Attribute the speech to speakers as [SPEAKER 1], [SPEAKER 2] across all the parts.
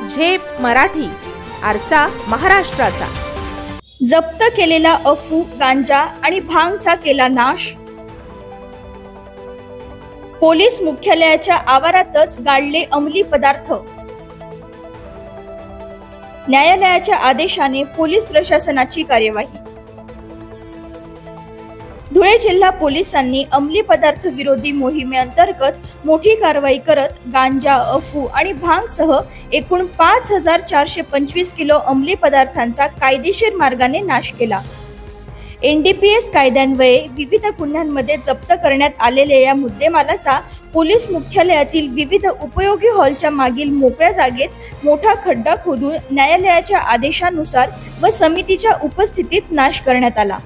[SPEAKER 1] झेप मराठी, आरसा महाराष्ट्राचा।
[SPEAKER 2] जप्त केलेला अफू, गांजा आणि भांगचा केला नाश। पोलीस मुख्यालयाच्या आवारातच गाडले अंमली पदार्थ। न्यायालयाच्या आदेशाने पोलीस प्रशासनाची कार्यवाही। धुळे जिल्हा पोलिसांनी अंमली पदार्थ विरोधी मोहिमेअंतर्गत मोठी कारवाई करत गांजा, अफू आणि भांगसह एकूण 5425 किलो अंमली पदार्थांचा कायदेशीर मार्गाने नाश केला। NDPS कायद्यान्वये विविध गुन्ह्यांमध्ये जप्त करण्यात आलेल्या या मुद्देमालाचा पोलीस मुख्यालयातील विविध उपयोगी हॉलच्या मागील मोकळ्या जागेत मोठा खड्डा खोदून न्यायालयाच्या आदेशानुसार व समितीच्या उपस्थितीत नाश करण्यात आला।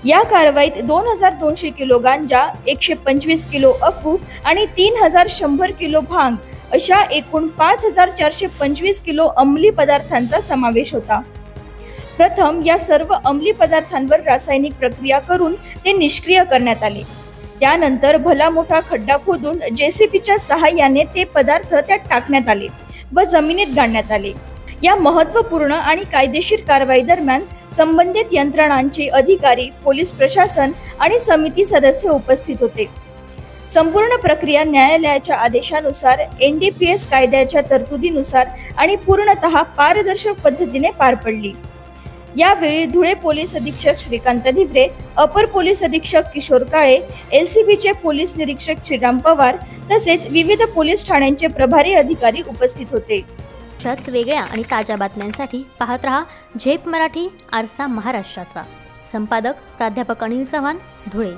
[SPEAKER 2] या कारवाईत 2200 किलो गांजा, 125 किलो अफू आणि 3100 किलो भांग अशा एकूण 5425 किलो अंमली पदार्थांचा समावेश होता। प्रथम या सर्व अंमली पदार्थांवर रासायनिक प्रक्रिया करून ते निष्क्रिय करण्यात आले। त्यानंतर भला मोठा खड्डा खोदून JCBच्या सहाय्याने ते पदार्थ त्यात टाकण्यात आले व जमिनीत गाडण्यात आले। या महत्त्वपूर्ण आणि कायदेशीर कारवाई दरम्यान संबंधित यंत्रणांचे अधिकारी, पोलीस प्रशासन आणि समिती सदस्य उपस्थित होते। संपूर्ण प्रक्रिया न्यायालयाच्या आदेशानुसार, NDPS कायद्याच्या तरतुदीनुसार आणि पूर्णतः पारदर्शक पद्धतीने पार पडली। यावेळी धुळे पोलीस अधीक्षक श्रीकांत धिवरे, अपर पोलीस अधीक्षक किशोर काळे, LCBचे पोलीस निरीक्षक श्रीराम पवार तसेच विविध पोलीस ठाण्यांचे प्रभारी अधिकारी उपस्थित होते।
[SPEAKER 3] अशाच वेगळ्या आणि ताज्या बातम्यांसाठी पाहत रहा झेप मराठी, आरसा महाराष्ट्राचा। संपादक प्राध्यापक अनिल चव्हाण, धुळे।